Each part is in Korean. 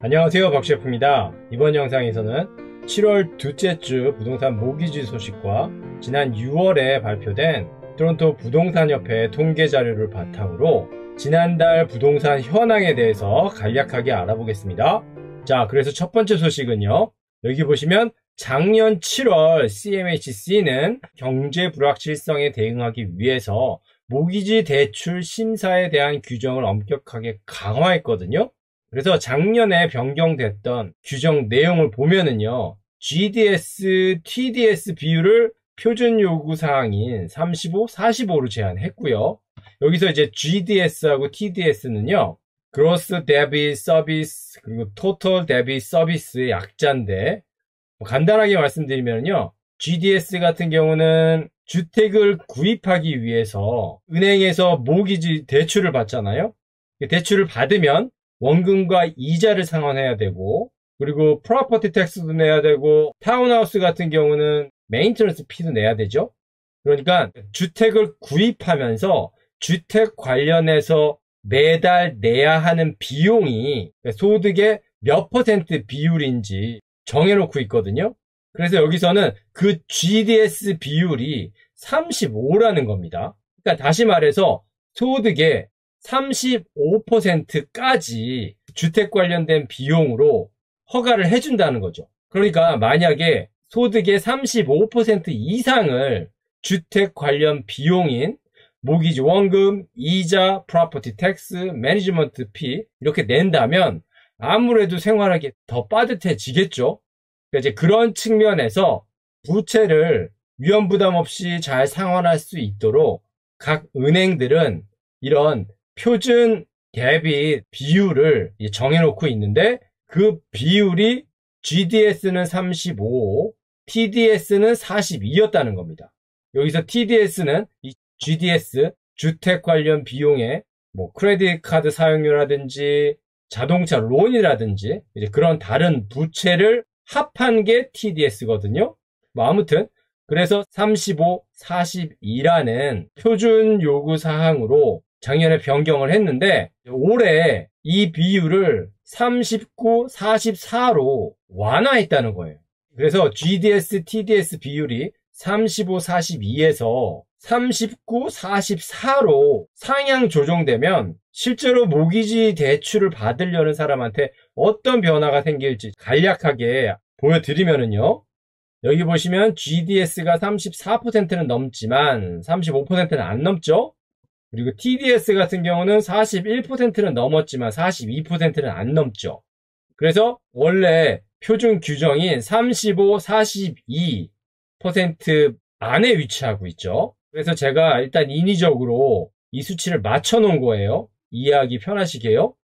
안녕하세요, 박셰프입니다. 이번 영상에서는 7월 둘째 주 부동산 모기지 소식과 지난 6월에 발표된 토론토 부동산협회 통계 자료를 바탕으로 지난달 부동산 현황에 대해서 간략하게 알아보겠습니다. 자, 그래서 첫 번째 소식은요. 여기 보시면 작년 7월 CMHC는 경제 불확실성에 대응하기 위해서 모기지 대출 심사에 대한 규정을 엄격하게 강화했거든요. 그래서 작년에 변경됐던 규정 내용을 보면은요, GDS, TDS 비율을 표준 요구 사항인 35, 45로 제한했고요. 여기서 이제 GDS하고 TDS는요, Gross Debt Service 그리고 Total Debt Service의 약자인데, 간단하게 말씀드리면요, GDS 같은 경우는 주택을 구입하기 위해서 은행에서 모기지 대출을 받잖아요. 대출을 받으면 원금과 이자를 상환해야 되고, 그리고 프로퍼티 텍스도 내야 되고, 타운하우스 같은 경우는 메인터넌스 피도 내야 되죠. 그러니까 주택을 구입하면서 주택 관련해서 매달 내야 하는 비용이 소득의 몇 퍼센트 비율인지 정해놓고 있거든요. 그래서 여기서는 그 GDS 비율이 35라는 겁니다. 그러니까 다시 말해서 소득의 35%까지 주택 관련된 비용으로 허가를 해준다는 거죠. 그러니까 만약에 소득의 35% 이상을 주택 관련 비용인 모기지 원금, 이자, 프로퍼티 텍스, 매니지먼트 피 이렇게 낸다면 아무래도 생활하기 더 빠듯해지겠죠. 그러니까 이제 그런 측면에서 부채를 위험 부담 없이 잘 상환할 수 있도록 각 은행들은 이런 표준 대비 비율을 정해놓고 있는데 그 비율이 GDS는 35, TDS는 42였다는 겁니다. 여기서 TDS는 이 GDS, 주택 관련 비용에 크레딧 카드 사용료라든지 자동차 론이라든지 이제 그런 다른 부채를 합한 게 TDS거든요. 아무튼 그래서 35, 42라는 표준 요구 사항으로 작년에 변경을 했는데 올해 이 비율을 39, 44로 완화했다는 거예요. 그래서 GDS, TDS 비율이 35, 42에서 39, 44로 상향 조정되면 실제로 모기지 대출을 받으려는 사람한테 어떤 변화가 생길지 간략하게 보여드리면은요. 여기 보시면 GDS가 34%는 넘지만 35%는 안 넘죠? 그리고 TDS 같은 경우는 41%는 넘었지만 42%는 안 넘죠. 그래서 원래 표준 규정인 35, 42% 안에 위치하고 있죠. 그래서 제가 일단 인위적으로 이 수치를 맞춰 놓은 거예요. 이해하기 편하시게요.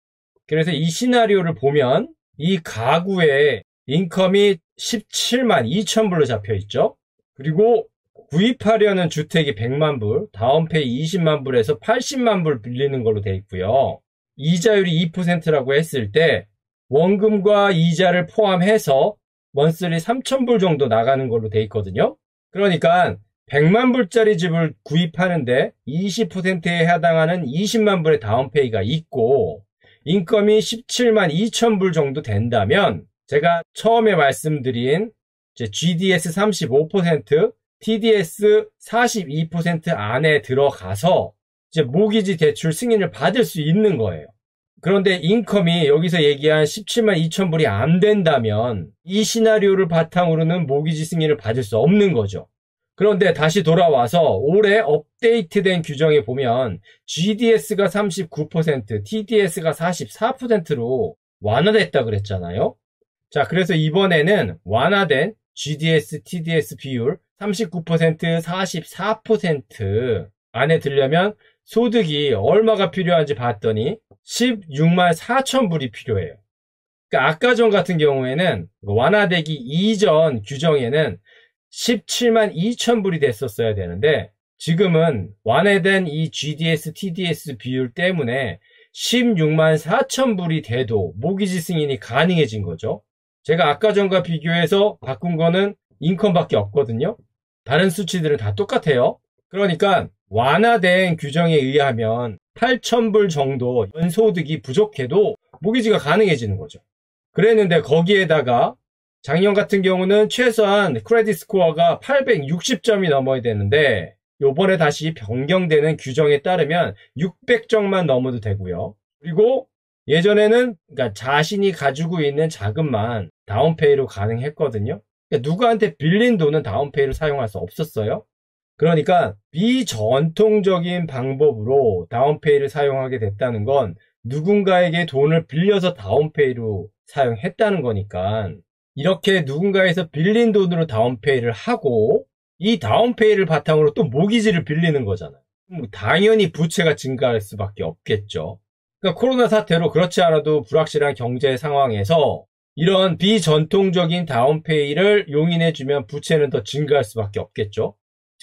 그래서 이 시나리오를 보면 이 가구의 인컴이 17만 2천 불로 잡혀 있죠. 그리고 구입하려는 주택이 100만 불, 다운페이 20만 불에서 80만 불 빌리는 걸로 돼 있고요. 이자율이 2%라고 했을 때 원금과 이자를 포함해서 먼슬리 3천 불 정도 나가는 걸로 돼 있거든요. 그러니까 100만 불짜리 집을 구입하는데 20%에 해당하는 20만 불의 다운페이가 있고 인컴이 17만 2천 불 정도 된다면 제가 처음에 말씀드린 GDS 35%, TDS 42% 안에 들어가서 이제 모기지 대출 승인을 받을 수 있는 거예요. 그런데 인컴이 여기서 얘기한 17만 2천 불이 안 된다면 이 시나리오를 바탕으로는 모기지 승인을 받을 수 없는 거죠. 그런데 다시 돌아와서 올해 업데이트된 규정에 보면 GDS가 39%, TDS가 44%로 완화됐다 그랬잖아요. 자, 그래서 이번에는 완화된 GDS, TDS 비율 39%, 44% 안에 들려면 소득이 얼마가 필요한지 봤더니 16만 4천 불이 필요해요. 그러니까 아까 전 같은 경우에는 완화되기 이전 규정에는 17만 2천 불이 됐었어야 되는데 지금은 완화된 이 GDS, TDS 비율 때문에 16만 4천 불이 돼도 모기지 승인이 가능해진 거죠. 제가 아까 전과 비교해서 바꾼 거는 인컴밖에 없거든요. 다른 수치들은 다 똑같아요. 그러니까 완화된 규정에 의하면 8천 불 정도 연소득이 부족해도 모기지가 가능해지는 거죠. 그랬는데 거기에다가 작년 같은 경우는 최소한 크레딧 스코어가 860점이 넘어야 되는데 요번에 다시 변경되는 규정에 따르면 600점만 넘어도 되고요. 그리고 예전에는 그러니까 자신이 가지고 있는 자금만 다운페이로 가능했거든요. 그러니까 누구한테 빌린 돈은 다운페이를 사용할 수 없었어요. 그러니까 비전통적인 방법으로 다운페이를 사용하게 됐다는 건 누군가에게 돈을 빌려서 다운페이로 사용했다는 거니까 이렇게 누군가에서 빌린 돈으로 다운페이를 하고 이 다운페이를 바탕으로 또 모기지를 빌리는 거잖아요. 당연히 부채가 증가할 수밖에 없겠죠. 그러니까 코로나 사태로 그렇지 않아도 불확실한 경제 상황에서 이런 비전통적인 다운페이를 용인해주면 부채는 더 증가할 수밖에 없겠죠.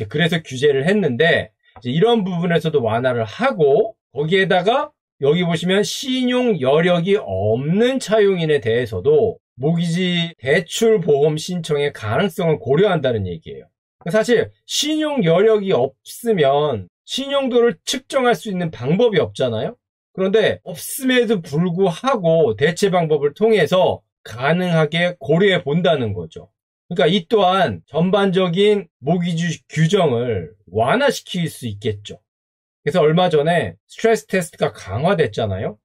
그래서 규제를 했는데 이런 부분에서도 완화를 하고 거기에다가 여기 보시면 신용 여력이 없는 차용인에 대해서도 모기지 대출 보험 신청의 가능성을 고려한다는 얘기예요. 사실 신용 여력이 없으면 신용도를 측정할 수 있는 방법이 없잖아요. 그런데 없음에도 불구하고 대체 방법을 통해서 가능하게 고려해 본다는 거죠. 그러니까 이 또한 전반적인 모기지 규정을 완화시킬 수 있겠죠. 그래서 얼마 전에 스트레스 테스트가 강화됐잖아요.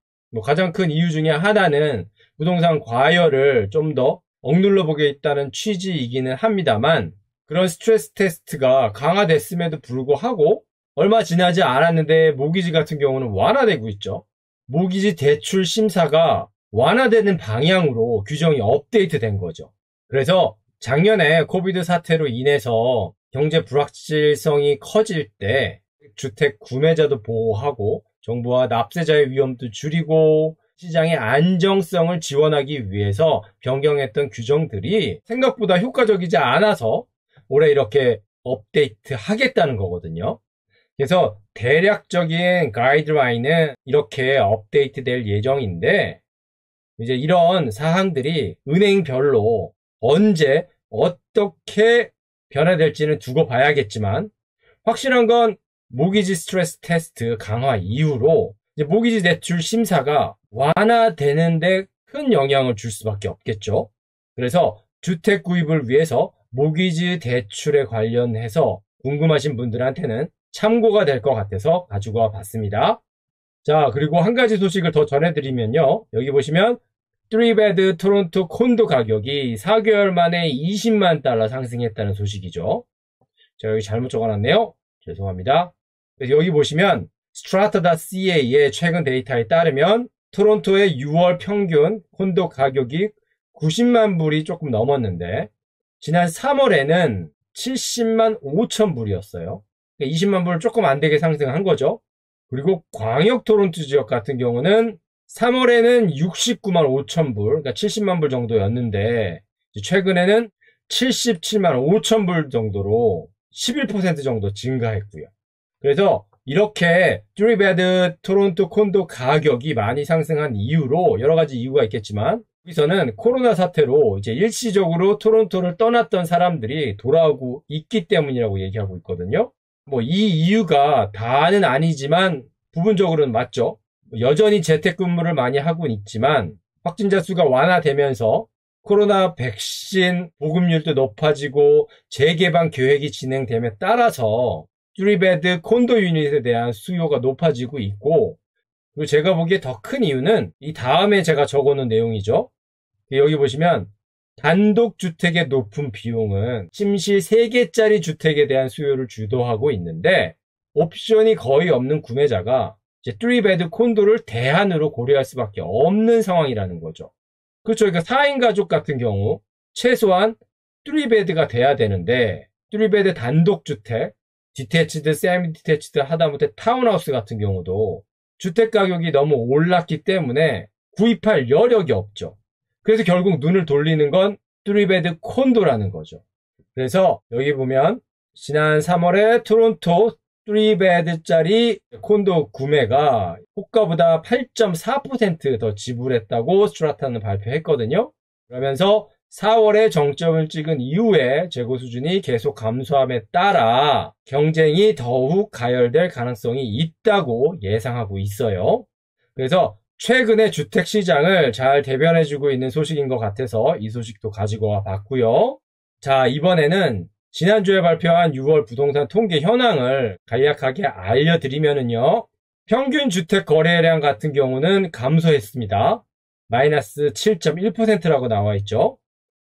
가장 큰 이유 중에 하나는 부동산 과열을 좀 더 억눌러 보겠다는 취지이기는 합니다만 그런 스트레스 테스트가 강화됐음에도 불구하고 얼마 지나지 않았는데 모기지 같은 경우는 완화되고 있죠. 모기지 대출 심사가 완화되는 방향으로 규정이 업데이트된 거죠. 그래서 작년에 코비드 사태로 인해서 경제 불확실성이 커질 때 주택 구매자도 보호하고 정부와 납세자의 위험도 줄이고 시장의 안정성을 지원하기 위해서 변경했던 규정들이 생각보다 효과적이지 않아서 올해 이렇게 업데이트 하겠다는 거거든요. 그래서 대략적인 가이드라인은 이렇게 업데이트 될 예정인데 이제 이런 사항들이 은행별로 언제 어떻게 변화될지는 두고 봐야겠지만 확실한 건 모기지 스트레스 테스트 강화 이후로 이제 모기지 대출 심사가 완화되는데 큰 영향을 줄 수밖에 없겠죠. 그래서 주택 구입을 위해서 모기지 대출에 관련해서 궁금하신 분들한테는 참고가 될 것 같아서 가지고 와 봤습니다. 자, 그리고 한 가지 소식을 더 전해드리면요. 여기 보시면 3베드 토론토 콘도 가격이 4개월 만에 20만 달러 상승했다는 소식이죠. 제가 여기 잘못 적어놨네요. 죄송합니다. 그래서 여기 보시면 strata.ca의 최근 데이터에 따르면 토론토의 6월 평균 콘도 가격이 90만 불이 조금 넘었는데 지난 3월에는 70만 5천 불이었어요. 20만 불을 조금 안 되게 상승한 거죠. 그리고 광역 토론토 지역 같은 경우는 3월에는 69만 5천 불, 그러니까 70만 불 정도였는데 최근에는 77만 5천 불 정도로 11% 정도 증가했고요. 그래서 이렇게 3베드 토론토 콘도 가격이 많이 상승한 이유로 여러 가지 이유가 있겠지만 여기서는 코로나 사태로 이제 일시적으로 토론토를 떠났던 사람들이 돌아오고 있기 때문이라고 얘기하고 있거든요. 이 이유가 다는 아니지만 부분적으로는 맞죠. 여전히 재택근무를 많이 하고는 있지만 확진자 수가 완화되면서 코로나 백신 보급률도 높아지고 재개방 계획이 진행됨에 따라서 3베드 콘도 유닛에 대한 수요가 높아지고 있고 그리고 제가 보기에 더 큰 이유는 이 다음에 제가 적어놓은 내용이죠. 여기 보시면 단독주택의 높은 비용은 침실 3개짜리 주택에 대한 수요를 주도하고 있는데 옵션이 거의 없는 구매자가 이제 3베드 콘도를 대안으로 고려할 수밖에 없는 상황이라는 거죠. 그렇죠. 그러니까 4인 가족 같은 경우 최소한 3베드가 돼야 되는데 3베드 단독주택, 디태치드, 세미 디태치드 하다못해 타운하우스 같은 경우도 주택 가격이 너무 올랐기 때문에 구입할 여력이 없죠. 그래서 결국 눈을 돌리는 건 3베드 콘도라는 거죠. 그래서 여기 보면 지난 3월에 토론토 3베드짜리 콘도 구매가 호가보다 8.4% 더 지불했다고 스트라타는 발표했거든요. 그러면서 4월에 정점을 찍은 이후에 재고 수준이 계속 감소함에 따라 경쟁이 더욱 가열될 가능성이 있다고 예상하고 있어요. 그래서 최근에 주택시장을 잘 대변해주고 있는 소식인 것 같아서 이 소식도 가지고 와 봤고요. 자, 이번에는 지난주에 발표한 6월 부동산 통계 현황을 간략하게 알려드리면요. 평균 주택 거래량 같은 경우는 감소했습니다. 마이너스 7.1%라고 나와 있죠.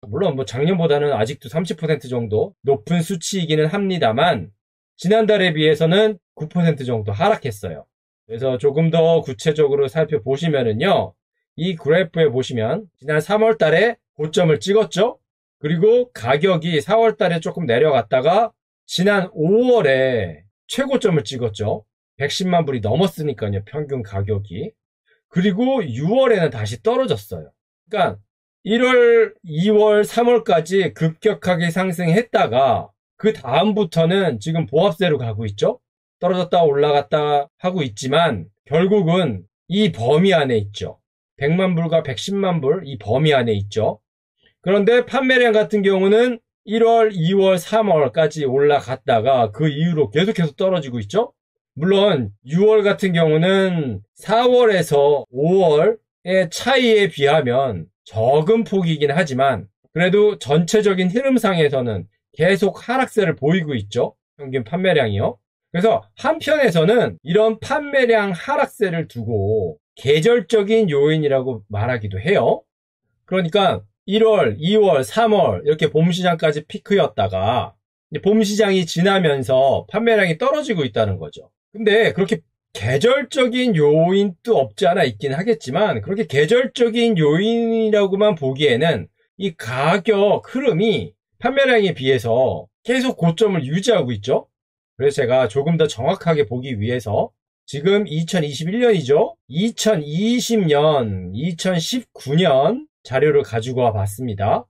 물론 작년보다는 아직도 30% 정도 높은 수치이기는 합니다만 지난달에 비해서는 9% 정도 하락했어요. 그래서 조금 더 구체적으로 살펴보시면은요. 이 그래프에 보시면 지난 3월 달에 고점을 찍었죠. 그리고 가격이 4월 달에 조금 내려갔다가 지난 5월에 최고점을 찍었죠. 110만 불이 넘었으니까요. 평균 가격이. 그리고 6월에는 다시 떨어졌어요. 그러니까 1월, 2월, 3월까지 급격하게 상승했다가 그 다음부터는 지금 보합세로 가고 있죠. 떨어졌다 올라갔다 하고 있지만 결국은 이 범위 안에 있죠. 100만 불과 110만 불 이 범위 안에 있죠. 그런데 판매량 같은 경우는 1월, 2월, 3월까지 올라갔다가 그 이후로 계속해서 떨어지고 있죠. 물론 6월 같은 경우는 4월에서 5월의 차이에 비하면 적은 폭이긴 하지만 그래도 전체적인 흐름상에서는 계속 하락세를 보이고 있죠. 평균 판매량이요. 그래서 한편에서는 이런 판매량 하락세를 두고 계절적인 요인이라고 말하기도 해요. 그러니까 1월, 2월, 3월 이렇게 봄시장까지 피크였다가 봄시장이 지나면서 판매량이 떨어지고 있다는 거죠. 근데 그렇게 계절적인 요인도 없지 않아 있긴 하겠지만 그렇게 계절적인 요인이라고만 보기에는 이 가격 흐름이 판매량에 비해서 계속 고점을 유지하고 있죠. 그래서 제가 조금 더 정확하게 보기 위해서 지금 2021년이죠. 2020년, 2019년 자료를 가지고 와 봤습니다.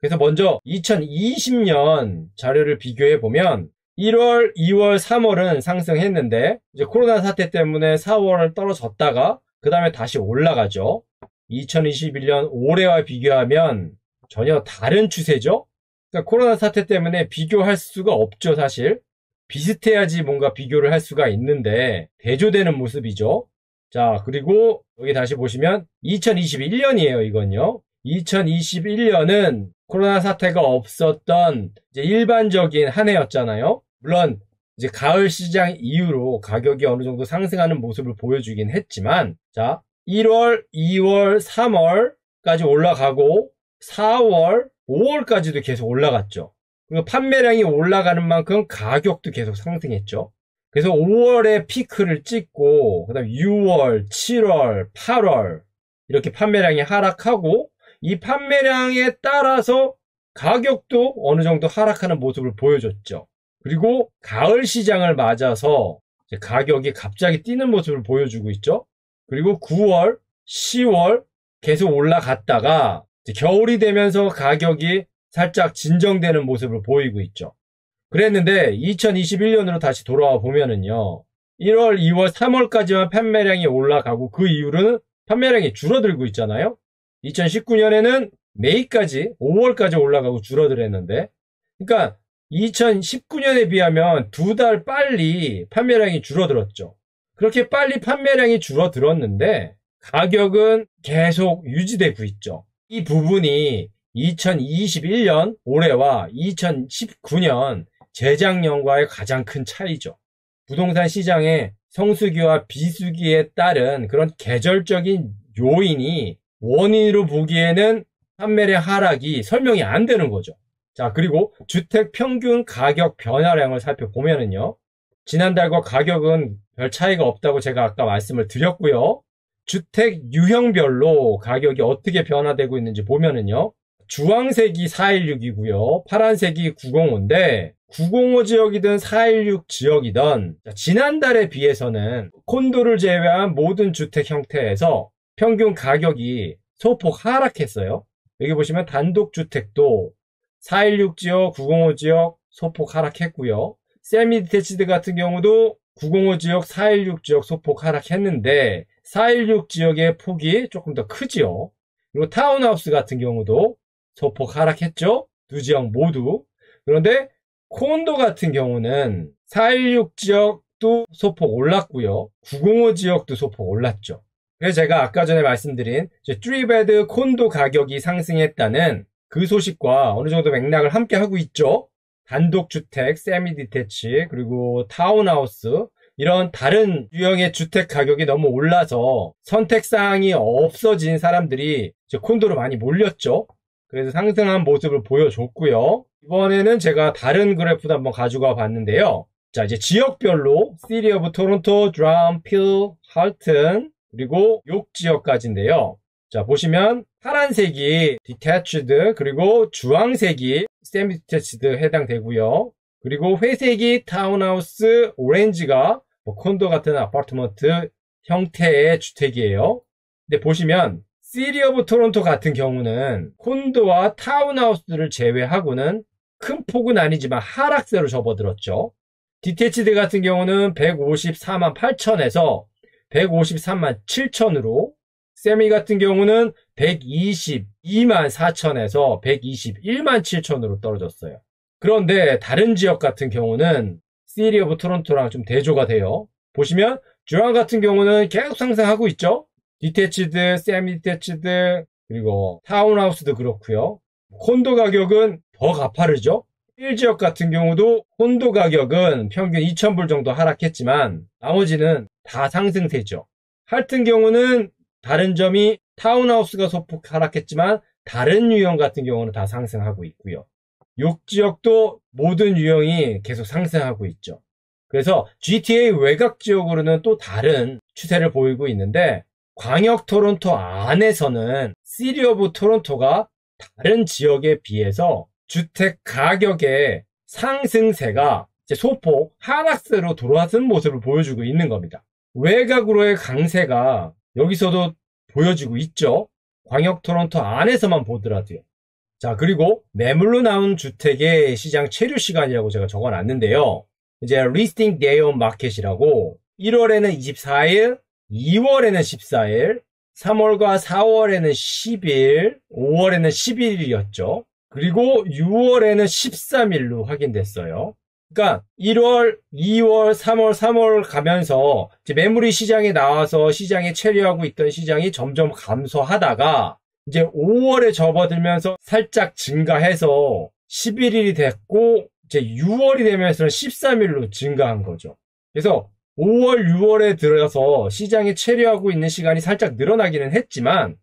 그래서 먼저 2020년 자료를 비교해 보면 1월, 2월, 3월은 상승했는데 이제 코로나 사태 때문에 4월을 떨어졌다가 그 다음에 다시 올라가죠. 2021년 올해와 비교하면 전혀 다른 추세죠. 그러니까 코로나 사태 때문에 비교할 수가 없죠, 사실. 비슷해야지 뭔가 비교를 할 수가 있는데 대조되는 모습이죠. 자, 그리고 여기 다시 보시면 2021년이에요, 이건요. 2021년은 코로나 사태가 없었던 이제 일반적인 한 해였잖아요. 물론 이제 가을 시장 이후로 가격이 어느 정도 상승하는 모습을 보여주긴 했지만 자, 1월, 2월, 3월까지 올라가고 4월, 5월까지도 계속 올라갔죠. 그리고 판매량이 올라가는 만큼 가격도 계속 상승했죠. 그래서 5월에 피크를 찍고 그다음 6월, 7월, 8월 이렇게 판매량이 하락하고 이 판매량에 따라서 가격도 어느 정도 하락하는 모습을 보여줬죠. 그리고 가을 시장을 맞아서 이제 가격이 갑자기 뛰는 모습을 보여주고 있죠. 그리고 9월, 10월 계속 올라갔다가 이제 겨울이 되면서 가격이 살짝 진정되는 모습을 보이고 있죠. 그랬는데 2021년으로 다시 돌아와 보면은요. 1월, 2월, 3월까지만 판매량이 올라가고 그 이후로는 판매량이 줄어들고 있잖아요. 2019년에는 매까지 5월까지 올라가고 줄어들었는데 그러니까 2019년에 비하면 2달 빨리 판매량이 줄어들었죠. 그렇게 빨리 판매량이 줄어들었는데 가격은 계속 유지되고 있죠. 이 부분이 2021년 올해와 2019년 재작년과의 가장 큰 차이죠. 부동산 시장의 성수기와 비수기에 따른 그런 계절적인 요인이 원인으로 보기에는 판매량 하락이 설명이 안 되는 거죠. 자, 그리고 주택 평균 가격 변화량을 살펴보면은요. 지난달과 가격은 별 차이가 없다고 제가 아까 말씀을 드렸고요. 주택 유형별로 가격이 어떻게 변화되고 있는지 보면은요. 주황색이 416이고요. 파란색이 905인데 905 지역이든 416 지역이든 지난달에 비해서는 콘도를 제외한 모든 주택 형태에서 평균 가격이 소폭 하락했어요. 여기 보시면 단독주택도 416 지역, 905 지역 소폭 하락했고요. 세미디테치드 같은 경우도 905 지역, 416 지역 소폭 하락했는데 416 지역의 폭이 조금 더 크지요. 그리고 타운하우스 같은 경우도 소폭 하락했죠. 두 지역 모두. 그런데 콘도 같은 경우는 416 지역도 소폭 올랐고요. 905 지역도 소폭 올랐죠. 그래서 제가 아까 전에 말씀드린 3베드 콘도 가격이 상승했다는 그 소식과 어느 정도 맥락을 함께 하고 있죠. 단독주택, 세미디태치, 그리고 타운하우스 이런 다른 유형의 주택 가격이 너무 올라서 선택사항이 없어진 사람들이 이제 콘도로 많이 몰렸죠. 그래서 상승한 모습을 보여줬고요. 이번에는 제가 다른 그래프도 한번 가지고 와 봤는데요. 자, 이제 지역별로 시티 오브 토론토, 드럼, 필, 할튼 그리고 욕 지역까지인데요. 자, 보시면 파란색이 디태치드 그리고 주황색이 세미 디태치드 해당되고요. 그리고 회색이 타운하우스, 오렌지가 콘도 같은 아파트먼트 형태의 주택이에요. 근데 보시면 시티 오브 토론토 같은 경우는 콘도와 타운하우스를 제외하고는 큰 폭은 아니지만 하락세로 접어들었죠. 디태치드 같은 경우는 154만 8천에서 153만 7천으로, 세미 같은 경우는 122만 4천에서 121만 7천으로 떨어졌어요. 그런데 다른 지역 같은 경우는 시티 오브 토론토랑 좀 대조가 돼요. 보시면 주황 같은 경우는 계속 상승하고 있죠. 디태치드, 세미 디태치드, 그리고 타운하우스도 그렇고요. 콘도 가격은 더 가파르죠. 1지역 같은 경우도 콘도 가격은 평균 2,000불 정도 하락했지만 나머지는 다 상승세죠. 할튼 경우는 다른 점이 타운하우스가 소폭 하락했지만 다른 유형 같은 경우는 다 상승하고 있고요. 6지역도 모든 유형이 계속 상승하고 있죠. 그래서 GTA 외곽 지역으로는 또 다른 추세를 보이고 있는데 광역 토론토 안에서는 시티 오브 토론토가 다른 지역에 비해서 주택 가격의 상승세가 이제 소폭 하락세로 돌아선 모습을 보여주고 있는 겁니다. 외곽으로의 강세가 여기서도 보여지고 있죠. 광역 토론토 안에서만 보더라도요. 자, 그리고 매물로 나온 주택의 시장 체류 시간이라고 제가 적어놨는데요. 이제 리스팅 데이 온 마켓이라고 1월에는 24일, 2월에는 14일, 3월과 4월에는 10일, 5월에는 11일이었죠. 그리고 6월에는 13일로 확인됐어요. 그러니까 1월, 2월, 3월 가면서 이제 매물이 시장에 나와서 시장에 체류하고 있던 시장이 점점 감소하다가 이제 5월에 접어들면서 살짝 증가해서 11일이 됐고 이제 6월이 되면서 13일로 증가한 거죠. 그래서 5월, 6월에 들어서 시장에 체류하고 있는 시간이 살짝 늘어나기는 했지만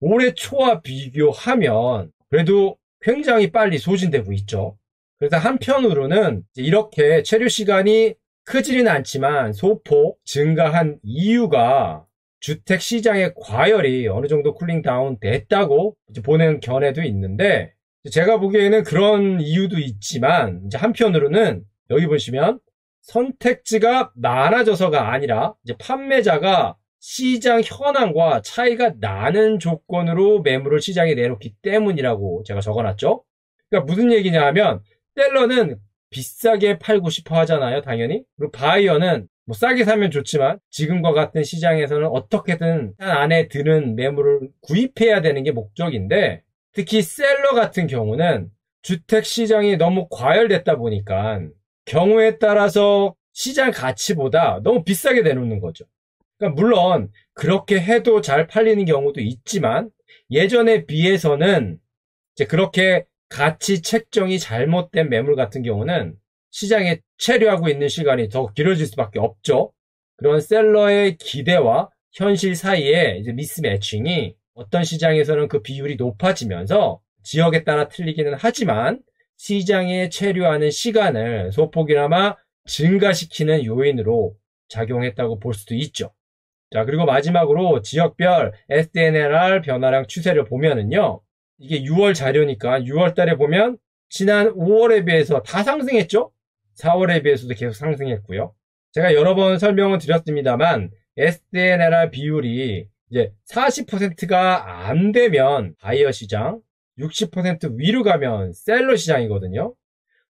올해 초와 비교하면 그래도 굉장히 빨리 소진되고 있죠. 그래서 한편으로는 이렇게 체류 시간이 크지는 않지만 소폭 증가한 이유가 주택 시장의 과열이 어느 정도 쿨링 다운 됐다고 보는 견해도 있는데 제가 보기에는 그런 이유도 있지만 이제 한편으로는 여기 보시면 선택지가 많아져서가 아니라 이제 판매자가 시장 현황과 차이가 나는 조건으로 매물을 시장에 내놓기 때문이라고 제가 적어놨죠. 그러니까 무슨 얘기냐 하면 셀러는 비싸게 팔고 싶어 하잖아요, 당연히. 그리고 바이어는 뭐 싸게 사면 좋지만 지금과 같은 시장에서는 어떻게든 안에 드는 매물을 구입해야 되는 게 목적인데 특히 셀러 같은 경우는 주택 시장이 너무 과열됐다 보니까 경우에 따라서 시장 가치보다 너무 비싸게 내놓는 거죠. 그러니까 물론 그렇게 해도 잘 팔리는 경우도 있지만 예전에 비해서는 이제 그렇게 가치 책정이 잘못된 매물 같은 경우는 시장에 체류하고 있는 시간이 더 길어질 수밖에 없죠. 그런 셀러의 기대와 현실 사이에 이제 미스매칭이 어떤 시장에서는 그 비율이 높아지면서 지역에 따라 틀리기는 하지만 시장에 체류하는 시간을 소폭이나마 증가시키는 요인으로 작용했다고 볼 수도 있죠. 자, 그리고 마지막으로 지역별 SDNLR 변화량 추세를 보면은요. 이게 6월 자료니까 6월 달에 보면 지난 5월에 비해서 다 상승했죠? 4월에 비해서도 계속 상승했고요. 제가 여러 번 설명을 드렸습니다만 SDNLR 비율이 이제 40%가 안 되면 바이어 시장, 60% 위로 가면 셀러 시장이거든요.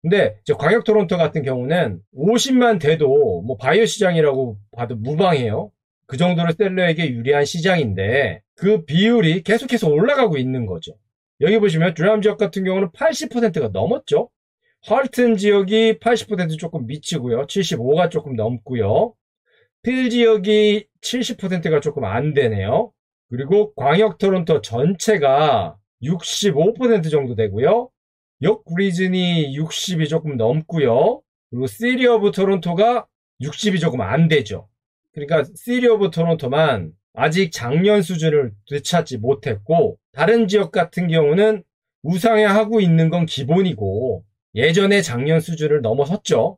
근데 이제 광역 토론토 같은 경우는 50만 돼도 뭐 바이어 시장이라고 봐도 무방해요. 그 정도로 셀러에게 유리한 시장인데 그 비율이 계속해서 올라가고 있는 거죠. 여기 보시면 두람 지역 같은 경우는 80%가 넘었죠. 할튼 지역이 80% 조금 미치고요. 75가 조금 넘고요. 필 지역이 70%가 조금 안 되네요. 그리고 광역 토론토 전체가 65% 정도 되고요. 역 리즌이 60이 조금 넘고요. 그리고 시티 오브 토론토가 60이 조금 안 되죠. 그러니까 시티 오브 토론토만 아직 작년 수준을 되찾지 못했고, 다른 지역 같은 경우는 우상향하고 있는 건 기본이고 예전에 작년 수준을 넘어섰죠.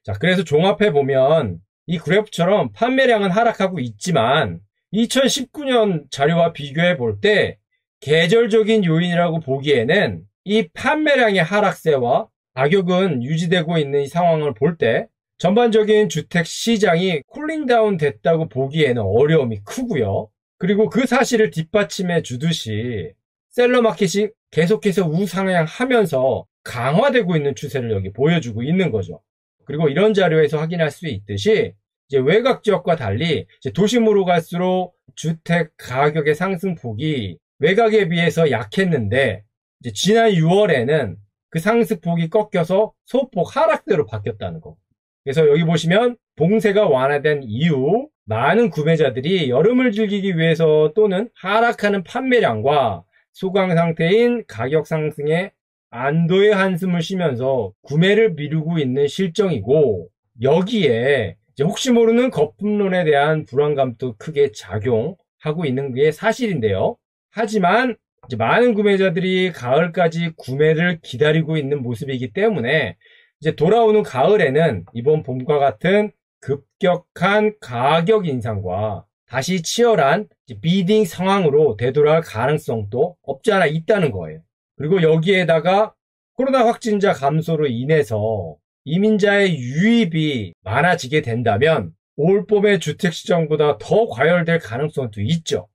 자, 그래서 종합해보면 이 그래프처럼 판매량은 하락하고 있지만 2019년 자료와 비교해 볼 때 계절적인 요인이라고 보기에는 이 판매량의 하락세와 가격은 유지되고 있는 이 상황을 볼 때 전반적인 주택 시장이 쿨링다운 됐다고 보기에는 어려움이 크고요. 그리고 그 사실을 뒷받침해 주듯이 셀러 마켓이 계속해서 우상향하면서 강화되고 있는 추세를 여기 보여주고 있는 거죠. 그리고 이런 자료에서 확인할 수 있듯이 이제 외곽 지역과 달리 이제 도심으로 갈수록 주택 가격의 상승폭이 외곽에 비해서 약했는데 이제 지난 6월에는 그 상승폭이 꺾여서 소폭 하락대로 바뀌었다는 거. 그래서 여기 보시면 봉쇄가 완화된 이후 많은 구매자들이 여름을 즐기기 위해서 또는 하락하는 판매량과 소강 상태인 가격 상승에 안도의 한숨을 쉬면서 구매를 미루고 있는 실정이고, 여기에 이제 혹시 모르는 거품론에 대한 불안감도 크게 작용하고 있는 게 사실인데요. 하지만 이제 많은 구매자들이 가을까지 구매를 기다리고 있는 모습이기 때문에 이제 돌아오는 가을에는 이번 봄과 같은 급격한 가격 인상과 다시 치열한 비딩 상황으로 되돌아갈 가능성도 없지 않아 있다는 거예요. 그리고 여기에다가 코로나 확진자 감소로 인해서 이민자의 유입이 많아지게 된다면 올 봄의 주택시장보다 더 과열될 가능성도 있죠.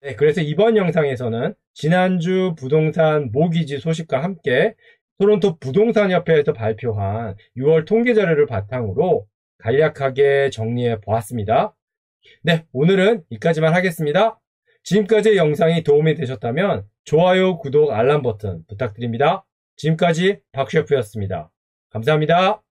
네, 그래서 이번 영상에서는 지난주 부동산 모기지 소식과 함께 토론토 부동산협회에서 발표한 6월 통계 자료를 바탕으로 간략하게 정리해 보았습니다. 네, 오늘은 여기까지만 하겠습니다. 지금까지 영상이 도움이 되셨다면 좋아요, 구독, 알람 버튼 부탁드립니다. 지금까지 박 셰프였습니다. 감사합니다.